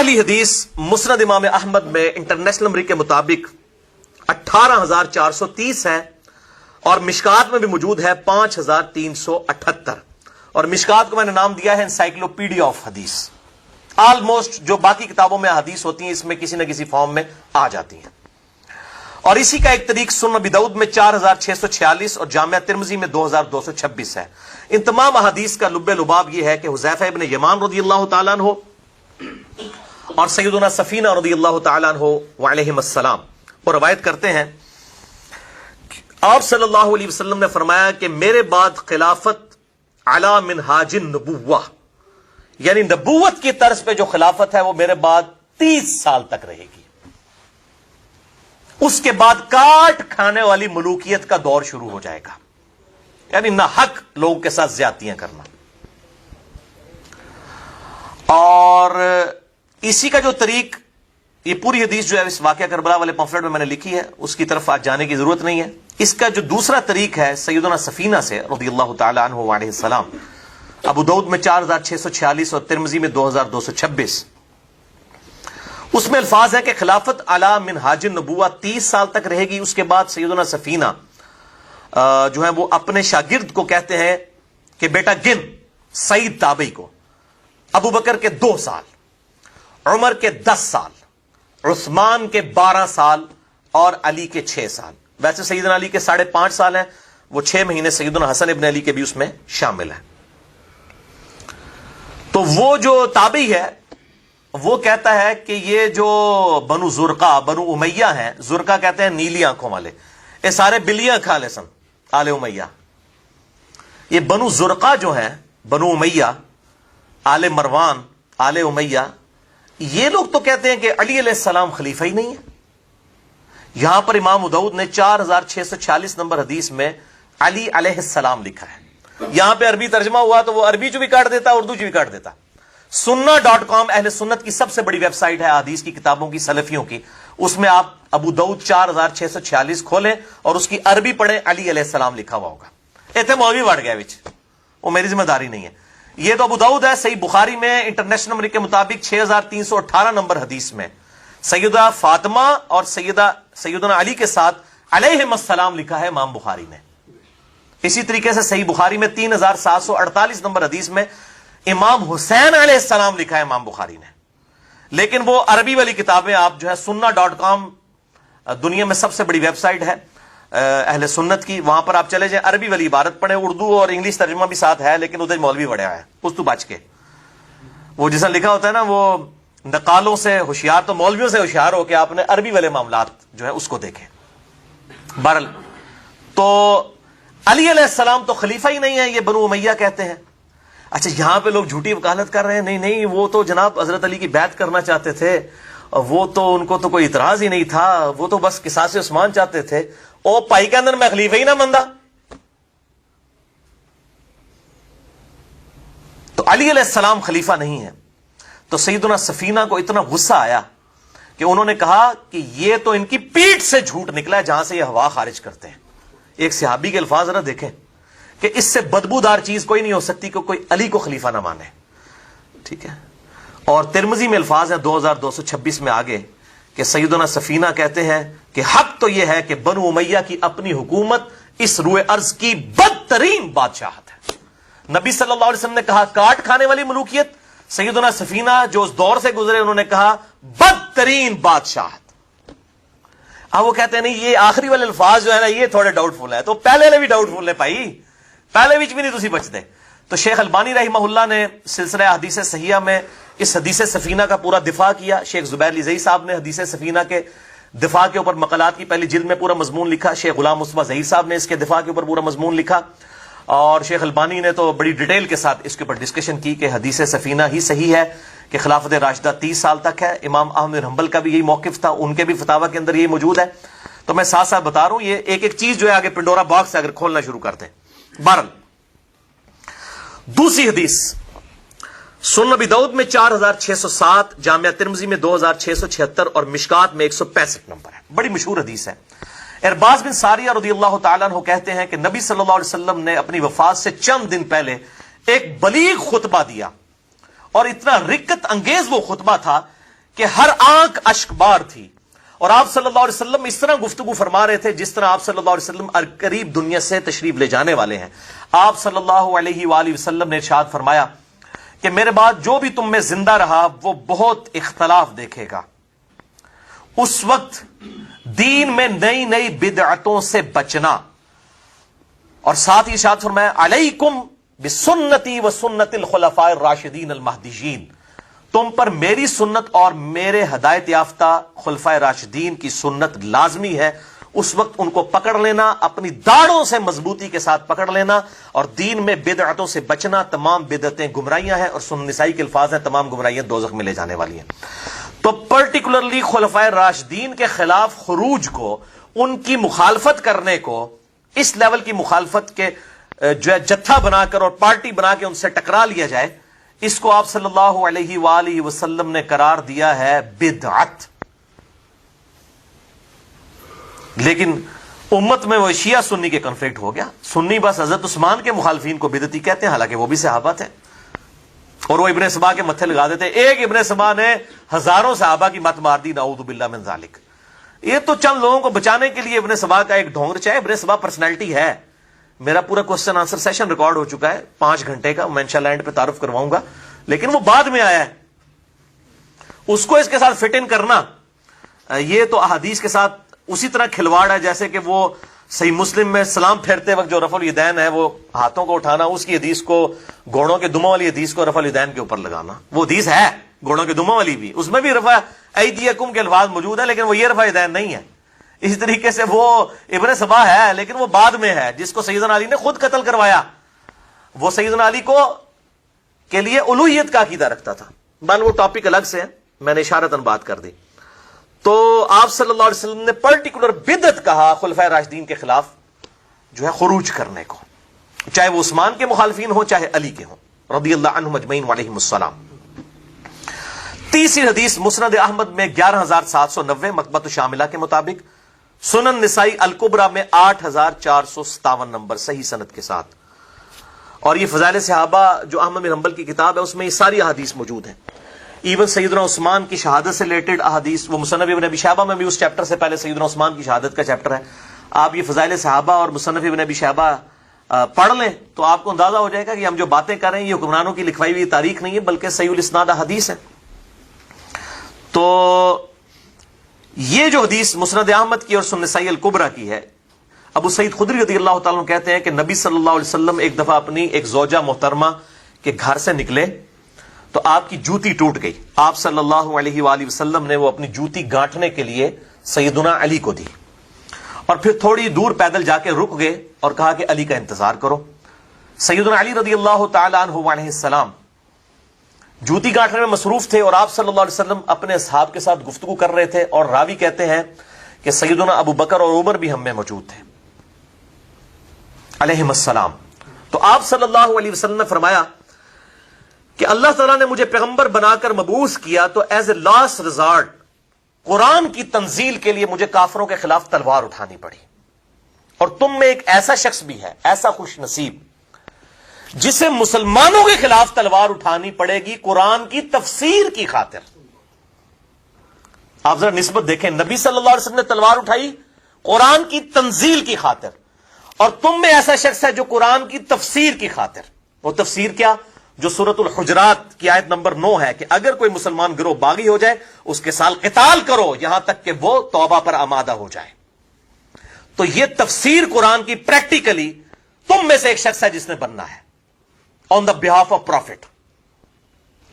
پہلی حدیث مسند امام احمد میں انٹرنیشنل نمبر کے مطابق 18,430 ہے اور مشکات میں بھی موجود ہے 5,378. اور مشکات کو میں نے نام دیا ہے انسائکلوپیڈیا آف حدیث. آلموسٹ جو باقی کتابوں میں حدیث ہوتی ہیں اس میں کسی نہ کسی فارم میں آ جاتی ہیں. اور اسی کا ایک طریق سنن ابی داؤد میں 4,646 اور جامعہ ترمذی میں 2,226 ہے. ان تمام احادیث کا لب لباب یہ ہے کہ حذیفہ ابن یمان رضی اللہ تعالیٰ عنہ اور سیدنا سفینہ رضی اللہ تعالیٰ عنہ وعلیہم السلام وہ روایت کرتے ہیں آپ صلی اللہ علیہ وسلم نے فرمایا کہ میرے بعد خلافت علی منہاج النبوہ، یعنی نبوت کی طرز پہ جو خلافت ہے وہ میرے بعد 30 سال تک رہے گی. اس کے بعد کاٹ کھانے والی ملوکیت کا دور شروع ہو جائے گا، یعنی نہ حق لوگوں کے ساتھ زیادتیاں کرنا. اور اسی کا جو طریق، یہ پوری حدیث جو ہے اس واقعہ کربلا والے پمفلٹ میں میں نے لکھی ہے، اس کی طرف آج جانے کی ضرورت نہیں ہے. اس کا جو دوسرا طریق ہے سیدنا سفینہ سے رضی اللہ تعالی عنہ علیہ السلام، ابو داؤد میں 4,646 اور ترمذی میں 2,226. اس میں الفاظ ہے کہ خلافت علی منہاج النبوہ 30 سال تک رہے گی. اس کے بعد سیدنا سفینہ جو ہے وہ اپنے شاگرد کو کہتے ہیں کہ بیٹا گن سعید تابعی کو، ابو بکر کے 2 سال، عمر کے 10 سال، عثمان کے 12 سال اور علی کے 6 سال. ویسے سیدنا علی کے 5.5 سال ہیں، وہ 6 مہینے سیدنا حسن ابن علی کے بھی اس میں شامل ہیں. تو وہ جو تابعی ہے وہ کہتا ہے کہ یہ جو بنو زرقہ، بنو امیہ ہیں، زرقہ کہتے ہیں نیلی آنکھوں والے، یہ سارے بلیاں کھا لے سن آل امیہ. یہ بنو زرقہ جو ہیں، بنو امیہ، آل مروان، آل امیہ، یہ لوگ تو کہتے ہیں کہ علی علیہ السلام خلیفہ ہی نہیں ہے. یہاں پر امام داؤد نے 4,646 نمبر حدیث میں علی علیہ السلام لکھا ہے. یہاں پہ عربی ترجمہ ہوا تو وہ عربی جو بھی کاٹ دیتا، اردو جو بھی کاٹ دیتا. سننا.com اہل سنت کی سب سے بڑی ویب سائٹ ہے حدیث کی کتابوں کی، سلفیوں کی. اس میں آپ ابو داؤد 4,646 کھولیں اور اس کی عربی پڑھیں، علی علیہ السلام لکھا ہوا ہوگا. ایتھے مولوی وڑ گیا وچ، وہ میری ذمہ داری نہیں ہے. یہ تو ابو داؤد ہے. صحیح بخاری میں انٹرنیشنل نمبر کے مطابق 6,318 نمبر حدیث میں سیدہ فاطمہ اور سیدنا علی کے ساتھ علیہم السلام لکھا ہے امام بخاری نے. اسی طریقے سے صحیح بخاری میں 3,748 نمبر حدیث میں امام حسین علیہ السلام لکھا ہے امام بخاری نے. لیکن وہ عربی والی کتابیں آپ جو ہے سننا.com دنیا میں سب سے بڑی ویب سائٹ ہے اہل سنت کی، وہاں پر آپ چلے جائیں، عربی والی عبارت پڑھیں، اردو اور انگلش ترجمہ بھی ساتھ ہے، لیکن ادھر مولوی بڑھیا ہے اس تو بچ کے. وہ جیسا لکھا ہوتا ہے نا، وہ نقالوں سے ہوشیار تو مولویوں سے ہوشیار ہو کے آپ نے عربی والے معاملات جو ہے اس کو دیکھیں. بہرحال تو علی علیہ السلام تو خلیفہ ہی نہیں ہے، یہ بنو امیہ کہتے ہیں. اچھا یہاں پہ لوگ جھوٹی وکالت کر رہے ہیں، نہیں وہ تو جناب حضرت علی کی بیعت کرنا چاہتے تھے، وہ تو ان کو تو کوئی اعتراض ہی نہیں تھا، وہ تو بس قصاص عثمان چاہتے تھے. او بھائی کے اندر میں خلیفہ ہی نہ بندا. تو علی علیہ السلام خلیفہ نہیں ہے. تو سیدنا سفینہ کو اتنا غصہ آیا کہ انہوں نے کہا کہ یہ تو ان کی پیٹھ سے جھوٹ نکلا ہے جہاں سے یہ ہوا خارج کرتے ہیں. ایک صحابی کے الفاظ ذرا دیکھیں کہ اس سے بدبودار چیز کوئی نہیں ہو سکتی کہ کوئی علی کو خلیفہ نہ مانے. ٹھیک ہے. اور ترمذی میں الفاظ ہیں 2,226 میں آگے کہ سیدنا سفینہ کہتے ہیں کہ حق تو یہ ہے کہ بنو امیہ کی اپنی حکومت اس روئے ارض کی بدترین بادشاہت ہے. نبی صلی اللہ علیہ وسلم نے کہا کاٹ کھانے والی ملوکیت، سیدنا سفینہ جو اس دور سے گزرے انہوں نے کہا بدترین بادشاہت. اب وہ کہتے ہیں نہیں یہ آخری والے الفاظ جو ہے نا یہ تھوڑے ڈاؤٹ فل ہے. تو پہلے نے بھی ڈاؤٹ فل ہے بھائی، پہلے بھی نہیں تسی بچتے. تو شیخ البانی رحمہ اللہ نے سلسلہ حدیث صحیحہ میں اس حدیث سفینہ کا پورا دفاع کیا. شیخ زبیر لزئی صاحب نے حدیث سفینہ کے دفاع کے اوپر مقالات کی پہلی جلد میں پورا مضمون لکھا. شیخ غلام مصطفیٰ ظہیر صاحب نے اس کے دفاع کے اوپر پورا مضمون لکھا. اور شیخ البانی نے تو بڑی ڈیٹیل کے ساتھ اس کے اوپر ڈسکشن کی کہ حدیث سفینہ ہی صحیح ہے کہ خلافت راشدہ 30 سال تک ہے. امام احمد بن حنبل کا بھی یہی موقف تھا، ان کے بھی فتاوی کے اندر یہی موجود ہے. تو میں ساتھ ساتھ بتا رہا ہوں، یہ ایک ایک چیز جو ہے آگے پنڈورا باکس سے اگر کھولنا شروع کرتے ہیں. بہرحال دوسری حدیث سنن ابی داؤد میں 4,607، جامعہ ترمذی میں 2,676 اور مشکات میں 165 نمبر ہے. بڑی مشہور حدیث ہے. ارباز بن ساریہ رضی اللہ تعالیٰ عنہ کہتے ہیں کہ نبی صلی اللہ علیہ وسلم نے اپنی وفات سے چند دن پہلے ایک بلیغ خطبہ دیا، اور اتنا رکت انگیز وہ خطبہ تھا کہ ہر آنکھ اشک بار تھی، اور آپ صلی اللہ علیہ وسلم اس طرح گفتگو فرما رہے تھے جس طرح آپ صلی اللہ علیہ وسلم قریب دنیا سے تشریف لے جانے والے ہیں۔ آپ صلی اللہ علیہ وآلہ وسلم نے ارشاد فرمایا کہ میرے بعد جو بھی تم میں زندہ رہا وہ بہت اختلاف دیکھے گا۔ اس وقت دین میں نئی نئی بدعتوں سے بچنا، اور ساتھ ہی ارشاد فرمایا علیکم بسنتی و سنت الخلفاء الراشدین المہدیین، تم پر میری سنت اور میرے ہدایت یافتہ خلفائے راشدین کی سنت لازمی ہے۔ اس وقت ان کو پکڑ لینا، اپنی داڑھوں سے مضبوطی کے ساتھ پکڑ لینا، اور دین میں بدعتوں سے بچنا۔ تمام بدعتیں گمراہیاں ہیں، اور سنن نسائی کے الفاظ ہیں تمام گمراہیاں دوزخ میں لے جانے والی ہیں۔ تو پرٹیکولرلی خلفائے راشدین کے خلاف خروج کو، ان کی مخالفت کرنے کو، اس لیول کی مخالفت کے جو ہے جتھا بنا کر اور پارٹی بنا کے ان سے ٹکرا لیا جائے، اس کو آپ صلی اللہ علیہ وآلہ وسلم نے قرار دیا ہے بدعت۔ لیکن امت میں وہ شیعہ سنی کے کنفلکٹ ہو گیا۔ سنی بس حضرت عثمان کے مخالفین کو بدعتی کہتے ہیں، حالانکہ وہ بھی صحابہ تھے، اور وہ ابن سبا کے متھے لگا دیتے۔ ایک ابن سبا نے ہزاروں صحابہ کی مت مار دی، نعوذ باللہ من ذالک۔ یہ تو چند لوگوں کو بچانے کے لیے ابن سبا کا ایک ڈھونگ رچا ہے۔ ابن سبا پرسنالٹی ہے، میرا پورا کوسچن آنسر سیشن ریکارڈ ہو چکا ہے 5 گھنٹے کا، میں انشاءاللہ اینڈ پہ تعارف کرواؤں گا، لیکن وہ بعد میں آیا ہے۔ اس کو اس کے ساتھ فٹ ان کرنا، یہ تو احادیث کے ساتھ اسی طرح کھلواڑ ہے جیسے کہ وہ صحیح مسلم میں سلام پھیرتے وقت جو رفع الیدین ہے، وہ ہاتھوں کو اٹھانا، اس کی حدیث کو، گھوڑوں کے دموں والی حدیث کو رفع الیدین کے اوپر لگانا۔ وہ حدیث ہے گھوڑوں کے دموں والی بھی، اس میں بھی رفع ایدیکم کے الفاظ موجود ہیں، لیکن وہ یہ رفع الیدین نہیں ہے۔ اسی طریقے سے وہ ابن سبا ہے، لیکن وہ بعد میں ہے، جس کو سیدنا علی نے خود قتل کروایا۔ وہ سیدنا علی کو کے لیے الوہیت کا عقیدہ رکھتا تھا۔ بل وہ ٹاپک الگ سے ہے، میں نے اشارتاً بات کر دی۔ تو آپ صلی اللہ علیہ وسلم نے پرٹیکولر بدعت کہا خلفائے راشدین کے خلاف جو ہے خروج کرنے کو، چاہے وہ عثمان کے مخالفین ہوں چاہے علی کے ہوں رضی اللہ عنہم اجمعین وعلیہم السلام۔ تیسری حدیث مسند احمد میں 11790 مکتبۃ شاملہ کے مطابق، سنن نسائی الکبریٰ میں 8457 نمبر صحیح سند کے ساتھ، اور یہ فضائل صحابہ جو احمد بن حنبل کی کتاب ہے اس میں یہ ساری احادیث موجود ہیں۔ ایون سیدنا عثمان کی شہادت سے ریلیٹڈ احادیث، وہ مصنف ابن ابی شیبہ میں بھی اس چیپٹر سے پہلے سیدنا عثمان کی شہادت کا چیپٹر ہے۔ آپ یہ فضائل صحابہ اور مصنف ابن ابی شیبہ پڑھ لیں تو آپ کو اندازہ ہو جائے گا کہ ہم جو باتیں کر رہے ہیں یہ حکمرانوں کی لکھوائی ہوئی تاریخ نہیں ہے، بلکہ صحیح الاسناد احادیث ہے۔ تو یہ جو حدیث مسند احمد کی اور سنن نسائی الکبریٰ کی ہے، ابو سعید خدری رضی اللہ تعالیٰ عنہ کہتے ہیں کہ نبی صلی اللہ علیہ وسلم ایک دفعہ اپنی ایک زوجہ محترمہ کے گھر سے نکلے تو آپ کی جوتی ٹوٹ گئی۔ آپ صلی اللہ علیہ وآلہ وسلم نے وہ اپنی جوتی گانٹھنے کے لیے سیدنا علی کو دی، اور پھر تھوڑی دور پیدل جا کے رک گئے اور کہا کہ علی کا انتظار کرو۔ سیدنا علی رضی اللہ تعالیٰ عنہ علیہ السلام جوتی گانٹھنے میں مصروف تھے، اور آپ صلی اللہ علیہ وسلم اپنے اصحاب کے ساتھ گفتگو کر رہے تھے، اور راوی کہتے ہیں کہ سیدنا ابو بکر اور عمر بھی ہم میں موجود تھے علیہم السلام۔ تو آپ صلی اللہ علیہ وسلم نے فرمایا کہ اللہ تعالیٰ نے مجھے پیغمبر بنا کر مبعوث کیا تو ایز اے لاسٹ ریزارٹ قرآن کی تنزیل کے لیے مجھے کافروں کے خلاف تلوار اٹھانی پڑی، اور تم میں ایک ایسا شخص بھی ہے، ایسا خوش نصیب، جسے مسلمانوں کے خلاف تلوار اٹھانی پڑے گی قرآن کی تفسیر کی خاطر۔ آپ ذرا نسبت دیکھیں، نبی صلی اللہ علیہ وسلم نے تلوار اٹھائی قرآن کی تنزیل کی خاطر، اور تم میں ایسا شخص ہے جو قرآن کی تفسیر کی خاطر۔ وہ تفسیر کیا؟ جو سورۃ الحجرات کی آیت نمبر 9 ہے کہ اگر کوئی مسلمان گروہ باغی ہو جائے اس کے ساتھ قتال کرو یہاں تک کہ وہ توبہ پر آمادہ ہو جائے۔ تو یہ تفسیر قرآن کی پریکٹیکلی تم میں سے ایک شخص ہے جس نے بننا ہے آن دا بہاف آف پروفٹ۔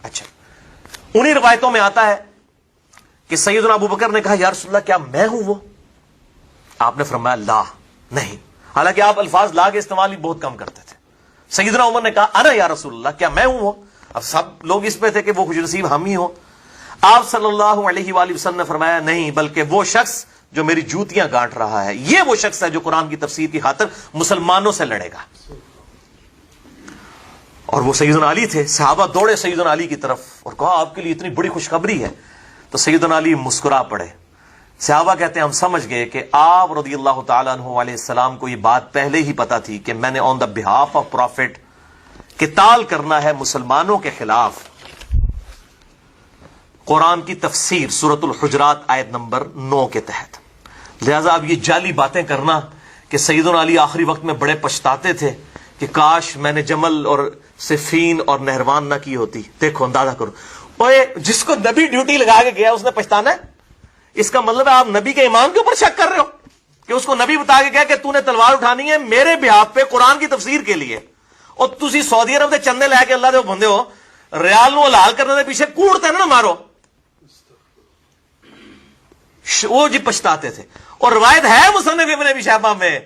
اچھا، انہی روایتوں میں آتا ہے کہ سیدنا ابو بکر نے کہا یا رسول اللہ کیا میں ہوں وہ؟ آپ نے فرمایا لا، نہیں، حالانکہ آپ الفاظ لا کے استعمال ہی بہت کم کرتے تھے۔ سیدنا عمر نے کہا انا یا رسول اللہ، کیا میں ہوں وہ؟ اب سب لوگ اس پہ تھے کہ وہ خوش نصیب ہم ہی ہوں۔ آپ صلی اللہ علیہ وآلہ وسلم نے فرمایا نہیں، بلکہ وہ شخص جو میری جوتیاں گانٹ رہا ہے، یہ وہ شخص ہے جو قرآن کی تفسیر کی خاطر مسلمانوں سے لڑے گا۔ اور وہ سیدنا علی تھے۔ صحابہ دوڑے سیدنا علی کی طرف اور کہا آپ کے لیے اتنی بڑی خوشخبری ہے۔ تو سیدنا علی مسکرا پڑے۔ صحابہ کہتے ہیں ہم سمجھ گئے کہ آپ رضی اللہ تعالیٰ عنہ علیہ السلام کو یہ بات پہلے ہی پتا تھی کہ میں نے آن دا بہاف آف پروفٹ قتال کرنا ہے مسلمانوں کے خلاف، قرآن کی تفسیر سورۃ الحجرات آیت نمبر 9 کے تحت. لہذا اب یہ جعلی باتیں کرنا کہ سیدنا علی آخری وقت میں بڑے پچھتاتے تھے کہ کاش میں نے جمل اور صفین اور نہروان نہ کی ہوتی. دیکھو اندازہ کرو, اوے جس کو نبی ڈیوٹی لگا کے گیا اس نے پچھتانا ہے؟ اس کا مطلب ہے آپ نبی کے ایمان کے اوپر شک کر رہے ہو کہ اس کو نبی بتا کے گیا کہ تو نے تلوار اٹھانی ہے میرے بیہاف پہ قرآن کی تفسیر کے لیے, اور تسی سعودی عرب سے چندے لے کے اللہ دے بندے ہو, ریال نو حلال کرنے دے پیچھے کوڑتے نا مارو. وہ جی پچھتاتے تھے, اور روایت ہے مصنف ابن ابی شیبہ میں,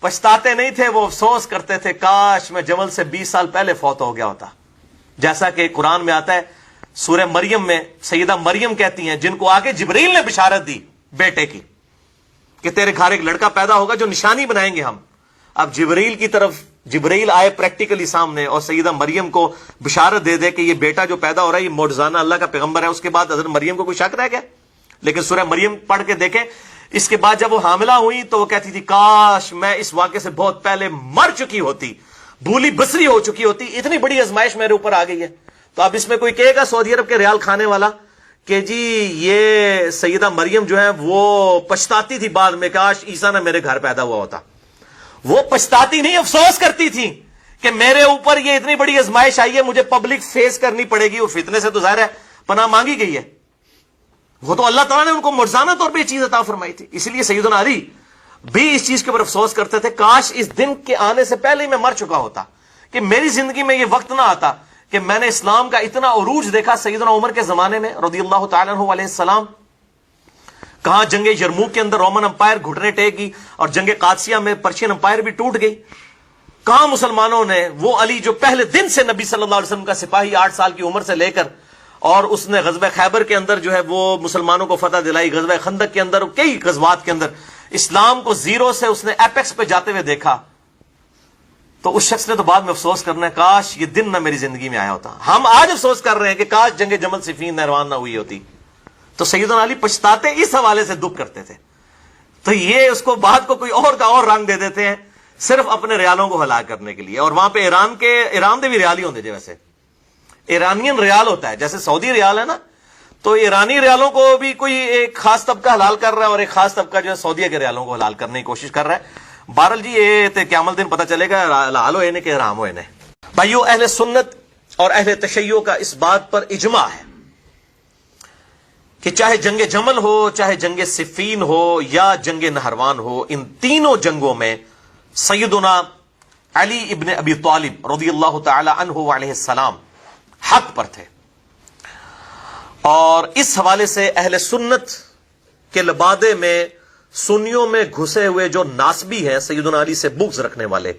پچھتاتے نہیں تھے, وہ افسوس کرتے تھے کاش میں جمل سے 20 سال پہلے فوت ہو گیا ہوتا. جیسا کہ قرآن میں آتا ہے سورہ مریم میں, سیدہ مریم کہتی ہیں جن کو آگے جبریل نے بشارت دی بیٹے کی کہ تیرے گھر ایک لڑکا پیدا ہوگا جو نشانی بنائیں گے ہم. اب جبریل کی طرف جبریل آئے پریکٹیکلی سامنے اور سیدہ مریم کو بشارت دے دے کہ یہ بیٹا جو پیدا ہو رہا ہے یہ معجزانہ اللہ کا پیغمبر ہے. اس کے بعد حضرت مریم کو کوئی شک رہ گیا؟ لیکن سورہ مریم پڑھ کے دیکھیں, اس کے بعد جب وہ حاملہ ہوئی تو وہ کہتی تھی کاش میں اس واقعے سے بہت پہلے مر چکی ہوتی, بھولی بسری ہو چکی ہوتی, اتنی بڑی آزمائش میرے اوپر آ گئی ہے. تو اب اس میں کوئی کہے گا سعودی عرب کے ریال کھانے والا کہ جی یہ سیدہ مریم جو ہے وہ پچھتاتی تھی بعد میں, کاش عیسیٰ نہ میرے گھر پیدا ہوا ہوتا. وہ پچھتاتی نہیں, افسوس کرتی تھی کہ میرے اوپر یہ اتنی بڑی آزمائش آئی ہے, مجھے پبلک فیس کرنی پڑے گی, اور فتنے سے تو ظاہر ہے پناہ مانگی گئی ہے. وہ تو اللہ تعالیٰ نے ان کو معجزانہ طور پہ یہ چیز عطا فرمائی تھی. اسی لیے سیدنا علی بھی اس چیز کے اوپر افسوس کرتے تھے کاش اس دن کے آنے سے پہلے ہی میں مر چکا ہوتا, کہ میری زندگی میں یہ وقت نہ آتا کہ میں نے اسلام کا اتنا عروج دیکھا سیدنا عمر کے زمانے میں رضی اللہ تعالیٰ عنہ علیہ السلام. کہاں جنگ یرموک کے اندر رومن امپائر گھٹنے ٹیک گئی, اور جنگ قادسیہ میں پرشین امپائر بھی ٹوٹ گئی. کہاں مسلمانوں نے وہ علی جو پہلے دن سے نبی صلی اللہ علیہ وسلم کا سپاہی 8 سال کی عمر سے لے کر, اور اس نے غزوہ خیبر کے اندر جو ہے وہ مسلمانوں کو فتح دلائی, غزوہ خندق کے اندر, کئی غزوات کے اندر اسلام کو زیرو سے اس نے ایپیکس پہ جاتے ہوئے دیکھا, تو اس شخص نے تو بعد میں افسوس کرنا ہے کاش یہ دن نہ میری زندگی میں آیا ہوتا. ہم آج افسوس کر رہے ہیں کہ کاش جنگ جمل صفین نہروان نہ ہوئی ہوتی. تو سیدنا علی پچھتاتے اس حوالے سے دکھ کرتے تھے. تو یہ اس کو بات کو کوئی اور کا اور رنگ دے دیتے ہیں صرف اپنے ریالوں کو ہلاک کرنے کے لیے. اور وہاں پہ ایران دے بھی ریال ہی ہوتے جی, ویسے ایرانین ریال ہوتا ہے جیسے سعودی ریال ہے نا, تو ایرانی ریالوں کو بھی کوئی ایک خاص طبقہ حلال کر رہا ہے, اور ایک خاص طبقہ جو ہے سعودیہ کے ریالوں کو حلال کرنے کی کوشش کر رہا ہے. بہرحال جی یہ قیامت دن پتہ چلے گا حلال ہوئے کہ حرام ہوئے. بھائیو, اہل سنت اور اہل تشیع کا اس بات پر اجماع ہے کہ چاہے جنگ جمل ہو, چاہے جنگ صفین ہو یا جنگ نہروان ہو, ان تینوں جنگوں میں سیدنا علی ابن ابی طالب رضی اللہ تعالی عنہ علیہ السلام حق پر تھے. اور اس حوالے سے اہل سنت کے لبادے میں سنیوں میں گھسے ہوئے جو ناسبی ہیں سیدنا علی سے بغض رکھنے والے,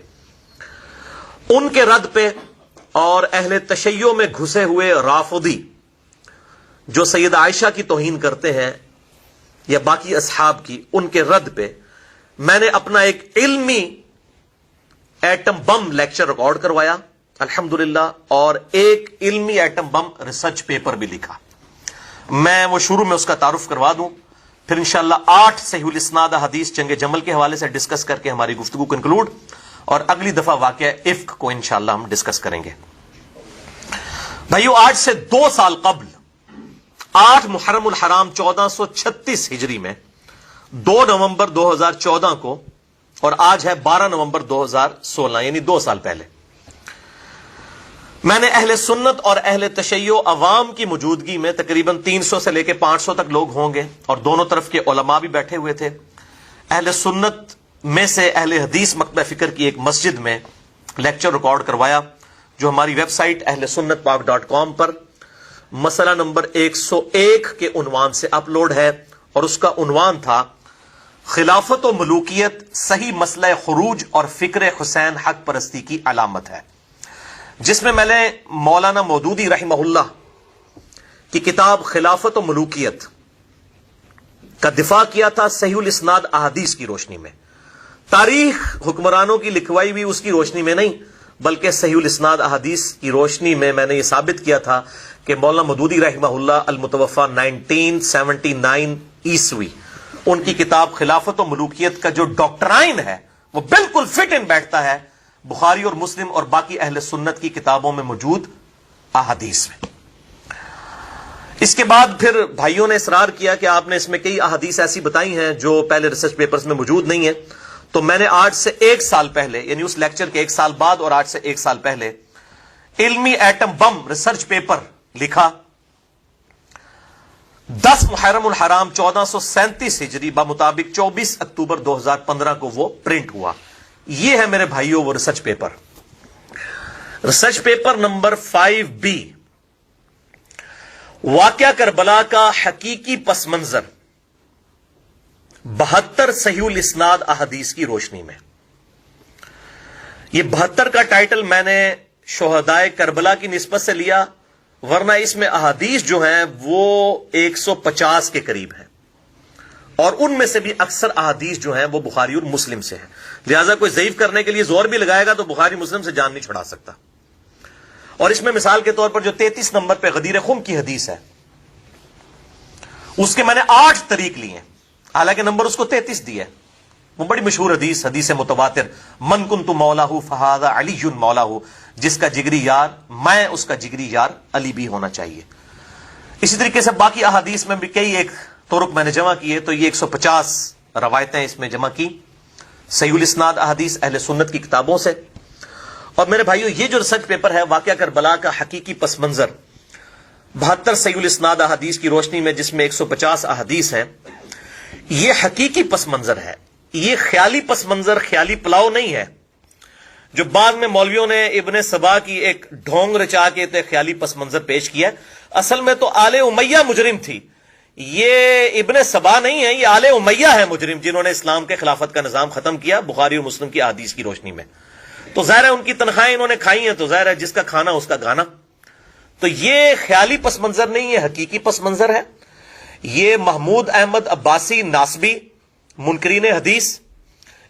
ان کے رد پہ, اور اہل تشیع میں گھسے ہوئے رافضی جو سیدہ عائشہ کی توہین کرتے ہیں یا باقی اصحاب کی, ان کے رد پہ میں نے اپنا ایک علمی ایٹم بم لیکچر ریکارڈ کروایا الحمدللہ, اور ایک علمی ایٹم بم ریسرچ پیپر بھی لکھا. میں وہ شروع میں اس کا تعارف کروا دوں, پھر انشاءاللہ 8 صحیح الاسناد حدیث جنگ جمل کے حوالے سے ڈسکس کر کے ہماری گفتگو کنکلوڈ, اور اگلی دفعہ واقعہ افک کو انشاءاللہ ہم ڈسکس کریں گے. بھائیو, آج سے 2 سال قبل 8 محرم الحرام 1436 ہجری میں 2 نومبر 2014 کو, اور آج ہے 12 نومبر 2016 یعنی 2 سال پہلے, میں نے اہل سنت اور اہل تشیع عوام کی موجودگی میں تقریباً 300 سے لے کے 500 تک لوگ ہوں گے, اور دونوں طرف کے علماء بھی بیٹھے ہوئے تھے. اہل سنت میں سے اہل حدیث مکتبہ فکر کی ایک مسجد میں لیکچر ریکارڈ کروایا جو ہماری ویب سائٹ اہل سنت پاک.com پر مسئلہ نمبر 101 کے عنوان سے اپلوڈ ہے, اور اس کا عنوان تھا خلافت و ملوکیت صحیح مسئلہ خروج اور فکر حسین حق پرستی کی علامت ہے, جس میں نے مولانا مودودی رحمہ اللہ کی کتاب خلافت و ملوکیت کا دفاع کیا تھا صحیح الاسناد احادیث کی روشنی میں. تاریخ حکمرانوں کی لکھوائی بھی اس کی روشنی میں نہیں بلکہ صحیح الاسناد احادیث کی روشنی میں نے یہ ثابت کیا تھا کہ مولانا مودودی رحمہ اللہ المتوفا 1979 عیسوی, ان کی کتاب خلافت و ملوکیت کا جو ڈاکٹرائن ہے وہ بالکل فٹ ان بیٹھتا ہے بخاری اور مسلم اور باقی اہل سنت کی کتابوں میں موجود احادیث میں. اس کے بعد پھر بھائیوں نے اصرار کیا کہ آپ نے اس میں کئی احادیث ایسی بتائی ہیں جو پہلے ریسرچ پیپرز میں موجود نہیں ہیں، تو میں نے آج سے 1 سال پہلے، یعنی اس لیکچر کے 1 سال بعد اور آج سے 1 سال پہلے علمی ایٹم بم ریسرچ پیپر لکھا۔ 10 محرم الحرام 1437 ہجری بمطابق 24 اکتوبر 2015 کو وہ پرنٹ ہوا۔ یہ ہے میرے بھائیوں وہ research paper. Research paper number 5B، واقعہ کربلا کا حقیقی پس منظر 72 صحیح الاسناد احادیث کی روشنی میں۔ یہ 72 کا ٹائٹل میں نے شہدائے کربلا کی نسبت سے لیا، ورنہ اس میں احادیث جو ہیں وہ 150 کے قریب ہیں، اور ان میں سے بھی اکثر احادیث جو ہیں وہ بخاری اور مسلم سے ہیں، لہذا کوئی ضعیف کرنے کے لیے زور بھی لگائے گا تو بخاری مسلم سے جان نہیں چھڑا سکتا۔ اور اس میں مثال کے طور پر جو 33 نمبر پہ غدیر خم کی حدیث ہے، اس کے میں نے 8 طریق لیے ہیں، حالانکہ نمبر اس کو 33 دیا ہے۔ وہ بڑی مشہور حدیث متواتر، من کنت مولاہ فہذا علی مولاہ، جس کا جگری یار میں اس کا جگری یار علی بھی ہونا چاہیے۔ اسی طریقے سے باقی احادیث میں بھی کئی ایک طرق میں نے جمع کیے، تو یہ 150 روایتیں اس میں جمع کی صحیح الاسناد احادیث اہل سنت کی کتابوں سے۔ اور میرے بھائیو، یہ جو ریسرچ پیپر ہے واقعہ کربلا کا حقیقی پس منظر 72 صحیح الاسناد احادیث کی روشنی میں، جس میں 150 احادیث ہیں، یہ حقیقی پس منظر ہے، یہ خیالی پس منظر، خیالی پلاؤ نہیں ہے جو بعد میں مولویوں نے ابن سبا کی ایک ڈھونگ رچا کے خیالی پس منظر پیش کیا۔ اصل میں تو آل امیہ مجرم تھی، یہ ابن سبا نہیں ہے، یہ آل امیہ ہے مجرم، جنہوں نے اسلام کے خلافت کا نظام ختم کیا بخاری اور مسلم کی احادیث کی روشنی میں۔ تو ظاہر ہے ان کی تنخواہیں انہوں نے کھائی ہیں، تو ظاہر ہے جس کا کھانا اس کا گانا۔ تو یہ خیالی پس منظر نہیں، یہ حقیقی پس منظر ہے۔ یہ محمود احمد عباسی ناسبی منکرین حدیث،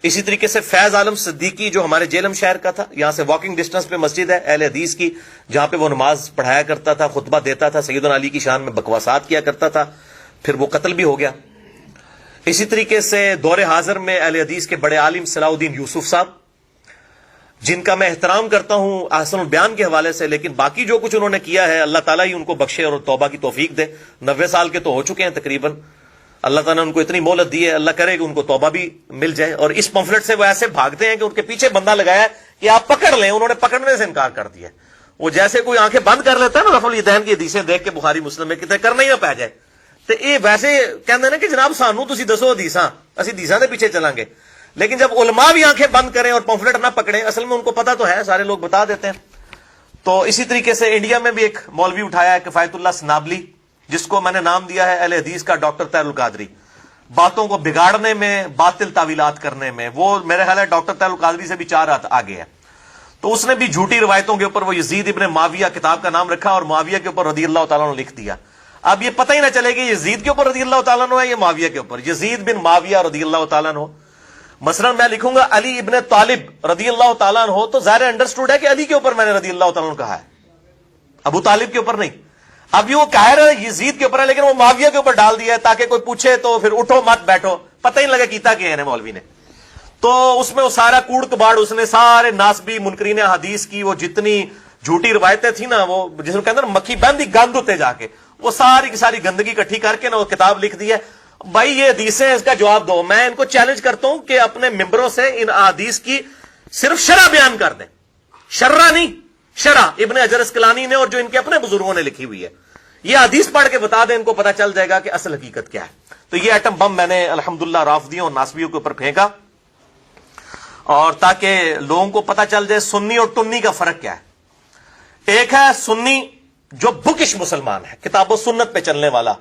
اسی طریقے سے فیض عالم صدیقی جو ہمارے جیلم شہر کا تھا، یہاں سے واکنگ ڈسٹنس پہ مسجد ہے اہل حدیث کی، جہاں پہ وہ نماز پڑھایا کرتا تھا، خطبہ دیتا تھا، سیدنا علی کی شان میں بکواسات کیا کرتا تھا، پھر وہ قتل بھی ہو گیا۔ اسی طریقے سے دور حاضر میں اہل حدیث کے بڑے عالم صلاح الدین یوسف صاحب، جن کا میں احترام کرتا ہوں احسن البیان کے حوالے سے، لیکن باقی جو کچھ انہوں نے کیا ہے اللہ تعالیٰ ہی ان کو بخشے اور توبہ کی توفیق دے۔ 90 سال کے تو ہو چکے ہیں تقریباً، اللہ تعالیٰ نے ان کو اتنی مہلت دی ہے، اللہ کرے کہ ان کو توبہ بھی مل جائے۔ اور اس پمفلٹ سے وہ ایسے بھاگتے ہیں کہ ان کے پیچھے بندہ لگایا ہے کہ آپ پکڑ لیں، انہوں نے پکڑنے سے انکار کر دیا۔ وہ جیسے کوئی آنکھیں بند کر لیتا ہے نا رفع الیدین کی حدیثیں دیکھ کے بخاری مسلم میں، کتنے کرنا ہی نہ پہ جائے، تو یہ ویسے کہتے ہیں کہ جناب سانو تسی دسو حدیثاں، اسی حدیثاں دے پیچھے چلیں گے۔ لیکن جب علماء بھی آنکھیں بند کریں اور پمفلٹ نہ پکڑیں، اصل میں ان کو پتا تو ہے، سارے لوگ بتا دیتے ہیں۔ تو اسی طریقے سے انڈیا میں بھی ایک مولوی اٹھایا ہے کفایت اللہ سنابلی، جس کو میں نے نام دیا ہے اہل حدیث کا ڈاکٹر طاہر القادری۔ باتوں کو بگاڑنے میں، باطل تعویلات کرنے میں وہ میرے خیال ہے ڈاکٹر طاہر القادری سے بھی 4 ہاتھ آگے ہے۔ تو اس نے بھی جھوٹی روایتوں کے اوپر وہ یزید ابن معاویہ کتاب کا نام رکھا اور معاویہ کے اوپر رضی اللہ تعالیٰ نے لکھ دیا۔ اب یہ پتہ ہی نہ چلے کہ یزید کے اوپر رضی اللہ تعالیٰ نے ہے یا معاویہ کے اوپر، یزید بن معاویہ رضی اللہ تعالیٰ نے۔ مثلا میں لکھوں گا علی ابن طالب رضی اللہ تعالیٰ عنہ، تو ظاہر انڈرسٹوڈ ہے کہ علی کے اوپر میں نے رضی اللہ تعالیٰ عنہ کہا ہے، ابو طالب کے اوپر نہیں۔ اب یہ وہ کہہ رہا ہے یزید کے اوپر ہے، لیکن وہ معاویہ کے اوپر ڈال دیا ہے تاکہ کوئی پوچھے تو پھر اٹھو مت بیٹھو، پتہ ہی نہیں لگا کیتا کہ ہے مولوی نے۔ تو اس میں وہ سارا کوڑ کباڑ اس نے سارے ناسبی منکرین حدیث کی وہ جتنی جھوٹی روایتیں تھیں نا، وہ جس میں کہتے ہیں مکھی بندی گند ہوتے جا کے، وہ ساری کی ساری گندگی اکٹھی کر کے نا وہ کتاب لکھ دی ہے۔ بھائی یہ حدیثیں، اس کا جواب دو۔ میں ان کو چیلنج کرتا ہوں کہ اپنے ممبروں سے ان احادیث کی صرف شرح بیان کر دیں، شرح نہیں، شرح ابن حجر اسقلانی نے اور جو ان کے اپنے بزرگوں نے لکھی ہوئی ہے، یہ حدیث پڑھ کے بتا دیں، ان کو پتا چل جائے گا کہ اصل حقیقت کیا ہے۔ تو یہ ایٹم بم میں نے الحمدللہ رافضیوں اور ناسبیوں کے اوپر پھینکا، اور تاکہ لوگوں کو پتا چل جائے سنی اور ٹنی کا فرق کیا ہے۔ ایک ہے سنی جو بکش مسلمان ہے، کتاب و سنت پہ چلنے والا،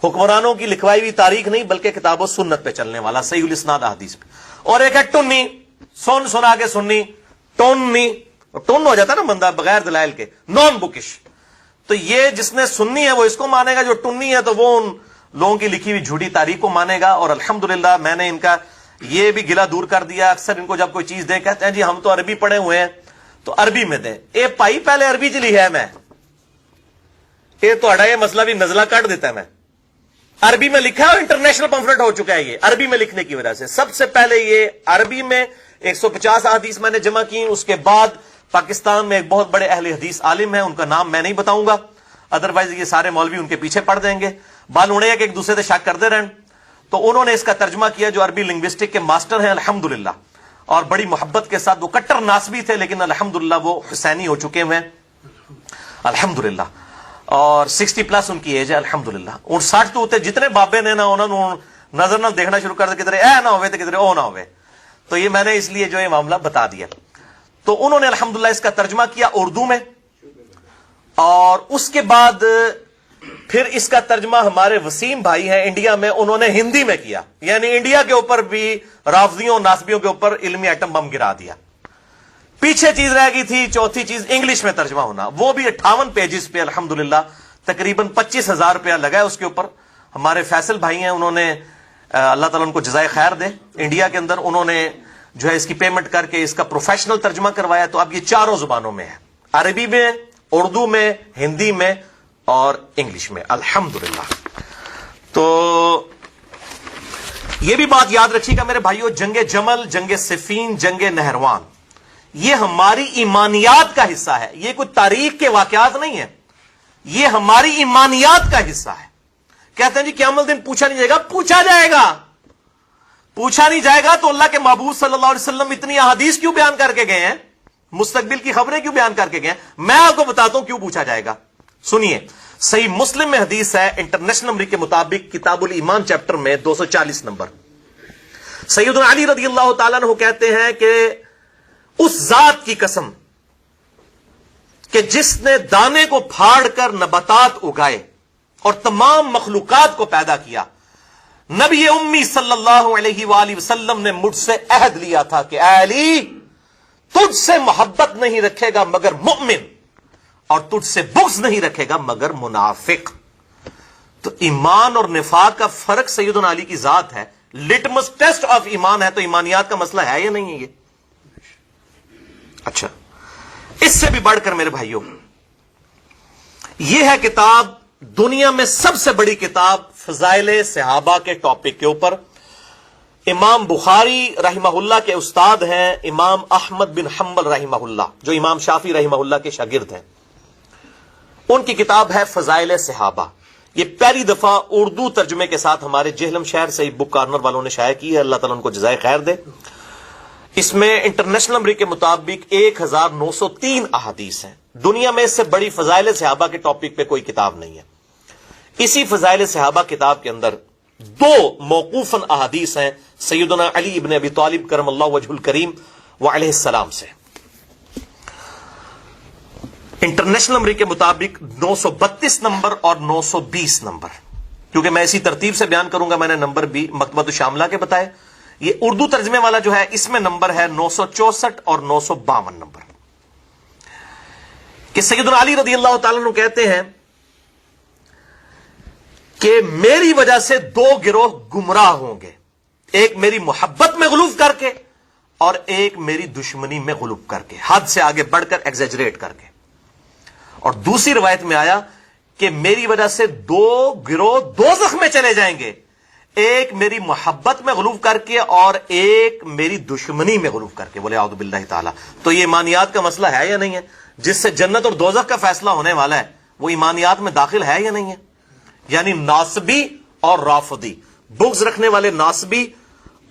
حکمرانوں کی لکھوائی ہوئی تاریخ نہیں بلکہ کتاب و سنت پہ چلنے والا، صحیح الاسناد احادیث پہ۔ اور ایک ہے ٹنی، سن سنا کے سنی، ٹنی، ٹن ہو جاتا ہے نا بندہ بغیر دلائل کے، نان بکش۔ تو یہ جس نے سنی ہے وہ اس کو مانے گا، جو ٹنی ہے تو وہ ان لوگوں کی لکھی ہوئی جھوٹی تاریخ کو مانے گا۔ اور الحمدللہ میں نے ان کا یہ بھی گلا دور کر دیا۔ اکثر ان کو جب کوئی چیز دے کہتے ہیں جی ہم تو عربی پڑھے ہوئے ہیں تو عربی میں دیں۔ اے پائی پہلے عربی چ لکھا ہے میں، یہ تہاڈا یہ مسئلہ بھی نزلہ کٹ دیتا ہے میں، عربی میں لکھا ہے، انٹرنیشنل پمفلٹ ہو چکا ہے یہ عربی میں لکھنے کی وجہ سے۔ سب سے پہلے یہ عربی میں 150 احادیث میں نے جمع کی، اس کے بعد پاکستان میں ایک بہت بڑے اہل حدیث عالم ہیں، ان کا نام میں نہیں بتاؤں گا، ادروائز یہ سارے مولوی ان کے پیچھے پڑ دیں گے، بال اڑے کہ ایک دوسرے سے شک کرتے رہن۔ تو انہوں نے اس کا ترجمہ کیا، جو عربی لنگوسٹک کے ماسٹر ہیں الحمدللہ، اور بڑی محبت کے ساتھ، وہ کٹر ناسبی تھے لیکن الحمدللہ وہ حسینی ہو چکے ہوئے ہیں الحمدللہ، اور 60+ ان کی ایج ہے الحمدللہ۔ 59 تو ہوتے جتنے بابے نے نا انہوں نے نظر نہ دیکھنا شروع کر دیا، کدھر اے نہ ہوئے تو کدھر او نہ ہوئے، تو یہ میں نے اس لیے جو یہ معاملہ بتا دیا۔ تو انہوں نے الحمدللہ اس کا ترجمہ کیا اردو میں، اور اس کے بعد پھر اس کا ترجمہ ہمارے وسیم بھائی ہیں انڈیا میں، انہوں نے ہندی میں کیا، یعنی انڈیا کے اوپر بھی رافضیوں ناسبیوں کے اوپر علمی ایٹم بم گرا دیا۔ پیچھے چیز رہ گئی تھی، چوتھی چیز انگلش میں ترجمہ ہونا، وہ بھی 58 پیجز پہ الحمدللہ تقریباً 25,000 روپیہ لگا ہے اس کے اوپر۔ ہمارے فیصل بھائی ہیں، انہوں نے اللہ تعالیٰ ان کو جزائے خیر دے، انڈیا کے اندر انہوں نے جو ہے اس کی پیمنٹ کر کے اس کا پروفیشنل ترجمہ کروایا۔ تو اب یہ چاروں زبانوں میں ہے، عربی میں، اردو میں، ہندی میں اور انگلش میں الحمدللہ۔ تو یہ بھی بات یاد رکھیے گا میرے بھائیو، جنگ جمل، جنگ صفین، جنگ نہروان، یہ ہماری ایمانیات کا حصہ ہے، یہ کوئی تاریخ کے واقعات نہیں ہے، یہ ہماری ایمانیات کا حصہ ہے۔ کہتے ہیں جی قیامت دن پوچھا نہیں جائے گا، پوچھا جائے گا، پوچھا نہیں جائے گا تو اللہ کے محبوب صلی اللہ علیہ وسلم اتنی احادیث کیوں بیان کر کے گئے ہیں، مستقبل کی خبریں کیوں بیان کر کے گئے ہیں؟ میں آپ کو بتاتا ہوں کیوں پوچھا جائے گا۔ سنیے، صحیح مسلم میں حدیث ہے انٹرنیشنل نمبر کے مطابق کتاب الایمان چیپٹر میں 240 نمبر، سیدنا علی رضی اللہ تعالیٰ عنہ کہتے ہیں کہ اس ذات کی قسم کہ جس نے دانے کو پھاڑ کر نباتات اگائے اور تمام مخلوقات کو پیدا کیا، نبی امی صلی اللہ علیہ وآلہ وسلم نے مجھ سے عہد لیا تھا کہ اے علی، تجھ سے محبت نہیں رکھے گا مگر مومن، اور تجھ سے بغض نہیں رکھے گا مگر منافق۔ تو ایمان اور نفاق کا فرق سیدنا علی کی ذات ہے، لٹمس ٹیسٹ آف ایمان ہے، تو ایمانیات کا مسئلہ ہے یا نہیں ہے یہ؟ اچھا، اس سے بھی بڑھ کر میرے بھائیوں، یہ ہے کتاب، دنیا میں سب سے بڑی کتاب فضائل صحابہ کے ٹاپک کے اوپر۔ امام بخاری رحمہ اللہ کے استاد ہیں امام احمد بن حنبل رحمہ اللہ، جو امام شافعی رحمہ اللہ کے شاگرد ہیں، ان کی کتاب ہے فضائل صحابہ۔ یہ پہلی دفعہ اردو ترجمے کے ساتھ ہمارے جہلم شہر سے بک کارنر والوں نے شائع کی ہے، اللہ تعالیٰ ان کو جزائے خیر دے۔ اس میں انٹرنیشنل نمبر کے مطابق 1903 احادیث ہیں، دنیا میں اس سے بڑی فضائل صحابہ کے ٹاپک پہ کوئی کتاب نہیں ہے۔ اسی فضائل صحابہ کتاب کے اندر 2 موقوفاً احادیث ہیں سیدنا علی ابن ابی طالب کرم اللہ وجہ الکریم وعلیہ السلام سے۔ انٹرنیشنل نمبر کے مطابق 932 نمبر اور 920 نمبر، کیونکہ میں اسی ترتیب سے بیان کروں گا، میں نے نمبر بھی مکتبۃ الشاملہ کے بتائے۔ یہ اردو ترجمے والا جو ہے اس میں نمبر ہے 964 اور 952 نمبر، کہ سیدنا علی رضی اللہ تعالیٰ عنہ کہتے ہیں کہ میری وجہ سے 2 گروہ گمراہ ہوں گے، ایک میری محبت میں غلوف کر کے اور ایک میری دشمنی میں غلوف کر کے، حد سے آگے بڑھ کر ایگزیجریٹ کر کے۔ اور دوسری روایت میں آیا کہ میری وجہ سے 2 گروہ دوزخ میں چلے جائیں گے، ایک میری محبت میں غلوف کر کے اور ایک میری دشمنی میں غلوف کر کے، بولے اعوذ باللہ تعالی۔ تو یہ ایمانیات کا مسئلہ ہے یا نہیں ہے؟ جس سے جنت اور دوزخ کا فیصلہ ہونے والا ہے وہ ایمانیات میں داخل ہے یا نہیں ہے؟ یعنی ناصبی اور رافضی، بغض رکھنے والے ناصبی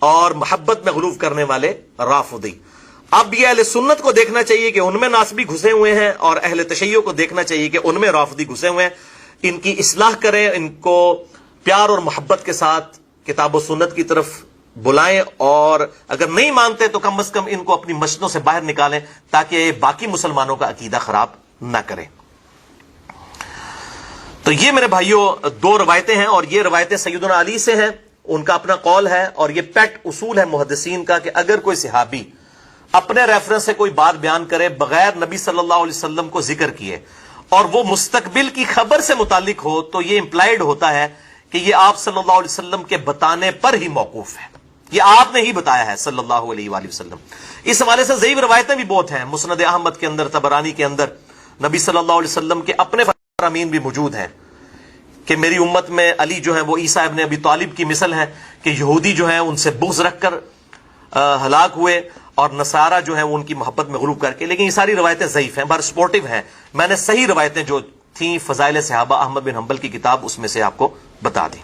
اور محبت میں غلوف کرنے والے رافضی۔ اب یہ اہل سنت کو دیکھنا چاہیے کہ ان میں ناصبی گھسے ہوئے ہیں، اور اہل تشیع کو دیکھنا چاہیے کہ ان میں رافضی گھسے ہوئے ہیں۔ ان کی اصلاح کریں، ان کو پیار اور محبت کے ساتھ کتاب و سنت کی طرف بلائیں، اور اگر نہیں مانتے تو کم از کم ان کو اپنی مسجدوں سے باہر نکالیں تاکہ باقی مسلمانوں کا عقیدہ خراب نہ کریں۔ تو یہ میرے بھائیوں 2 روایتیں ہیں، اور یہ روایتیں سیدنا علی سے ہیں، ان کا اپنا قول ہے، اور یہ پیٹ اصول ہے محدثین کا کہ اگر کوئی صحابی اپنے ریفرنس سے کوئی بات بیان کرے بغیر نبی صلی اللہ علیہ وسلم کو ذکر کیے اور وہ مستقبل کی خبر سے متعلق ہو، تو یہ امپلائڈ ہوتا ہے کہ یہ آپ صلی اللہ علیہ وسلم کے بتانے پر ہی موقوف ہے، یہ آپ نے ہی بتایا ہے صلی اللہ علیہ وآلہ وسلم۔ اس حوالے سے ضعیف روایتیں بھی بہت ہیں، مسند احمد کے اندر، طبرانی کے اندر نبی صلی اللہ علیہ وسلم کے اپنے فرامین بھی موجود ہیں کہ میری امت میں علی جو ہیں وہ عیسیٰ ابن ابی طالب کی مثل ہے، کہ یہودی جو ہیں ان سے بغض رکھ کر ہلاک ہوئے، اور نصارہ جو ہیں وہ ان کی محبت میں غلوب کر کے۔ لیکن یہ ساری روایتیں ضعیف ہیں، بر سپورٹو ہیں، میں نے صحیح روایتیں جو تھیں فضائل صحابہ، احمد بن حنبل کی کتاب اس میں سے آپ کو بتا دیں.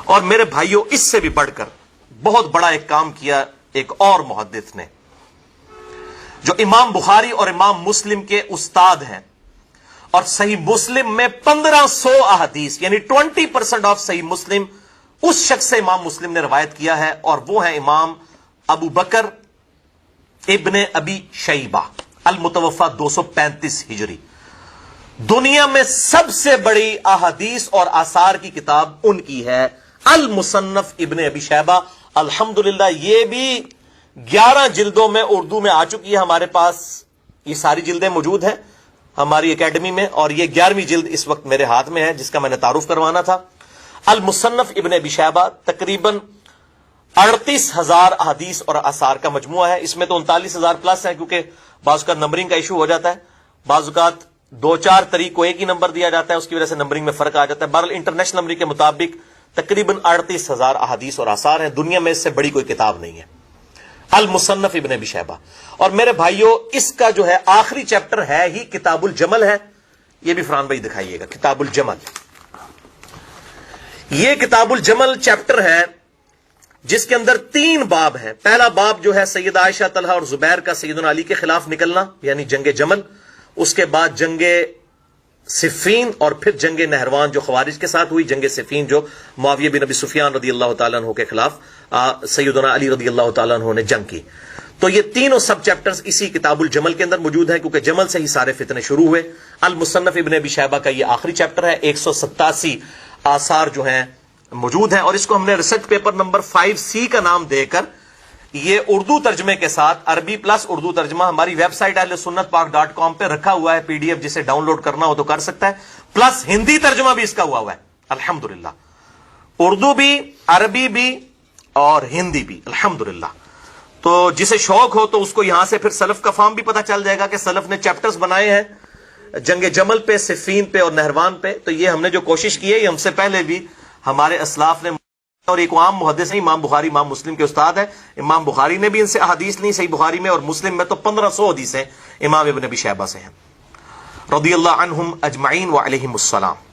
اور میرے بھائیوں، اس سے بھی بڑھ کر بہت بڑا ایک کام کیا ایک اور محدث نے، جو امام بخاری اور امام مسلم کے استاد ہیں، اور صحیح مسلم میں 1500 احادیث یعنی 20% آف صحیح مسلم اس شخص سے امام مسلم نے روایت کیا ہے، اور وہ ہیں امام ابو بکر ابن ابی شیبہ المتوفا 235 ہجری. دنیا میں سب سے بڑی احادیث اور آثار کی کتاب ان کی ہے المصنف ابن ابی شیبہ. الحمدللہ یہ بھی 11 جلدوں میں اردو میں آ چکی ہے ہمارے پاس. یہ ساری جلدیں موجود ہیں ہماری اکیڈمی میں، اور یہ 11ویں جلد اس وقت میرے ہاتھ میں ہے جس کا میں نے تعارف کروانا تھا. المصنف ابن ابی شیبہ تقریباً 38,000 احادیث اور آثار کا مجموعہ ہے. اس میں تو 39,000 پلس ہے، کیونکہ بعض اوقات نمبرنگ کا ایشو ہو جاتا ہے، بعض اوقات 2-4 طریق کو ایک ہی نمبر دیا جاتا ہے، اس کی وجہ سے نمبرنگ میں فرق آ جاتا ہے. بہرحال انٹرنیشنل نمبرنگ کے مطابق تقریباً 38,000 احادیث اور آثار ہیں. دنیا میں اس سے بڑی کوئی کتاب نہیں ہے المصنف ابن ابی شیبہ. اور میرے بھائیوں، اس کا جو ہے آخری چیپٹر ہے ہی کتاب الجمل ہے. یہ بھی فرحان بھائی دکھائیے گا کتاب الجمل. یہ کتاب الجمل چیپٹر ہے جس کے اندر 3 باب ہیں. پہلا باب جو ہے سیدہ عائشہ، طلحہ اور زبیر کا سیدنا علی کے خلاف نکلنا یعنی جنگ جمل، اس کے بعد جنگ صفین، اور پھر جنگ نہروان جو خوارج کے ساتھ ہوئی، جنگ صفین جو معاویہ بن ابی سفیان رضی اللہ تعالیٰ عنہ کے خلاف سیدنا علی رضی اللہ تعالیٰ عنہ نے جنگ کی. تو یہ تینوں سب چیپٹرز اسی کتاب الجمل کے اندر موجود ہیں، کیونکہ جمل سے ہی سارے فتنے شروع ہوئے. المصنف ابن ابی شیبہ کا یہ آخری چیپٹر ہے. 187 آثار جو ہیں موجود ہیں، اور اس کو ہم نے ریسرچ پیپر نمبر 5C کا نام دے کر یہ اردو ترجمے کے ساتھ عربی پلس اردو ترجمہ ہماری ویب سائٹ ahlsunnatpak.com پہ رکھا ہوا ہے. PDF جسے ڈاؤن لوڈ کرنا ہو تو کر سکتا ہے، پلس ہندی ترجمہ بھی اس کا ہوا ہے الحمدللہ. اردو بھی، عربی بھی اور ہندی بھی الحمدللہ. تو جسے شوق ہو تو اس کو یہاں سے پھر سلف کا فارم بھی پتہ چل جائے گا کہ سلف نے چیپٹرز بنائے ہیں جنگ جمل پہ، صفین پہ اور نہروان پہ. تو یہ ہم نے جو کوشش کی ہے یہ ہم سے پہلے بھی ہمارے اسلاف نے، اور ایک عام محدث ہیں امام بخاری امام مسلم کے استاد ہیں. امام بخاری نے بھی ان سے احادیث لی صحیح بخاری میں، اور مسلم میں تو 1500 حدیثیں امام ابن ابی شیبہ سے ہیں رضی اللہ عنہم اجمعین وعلیہم السلام.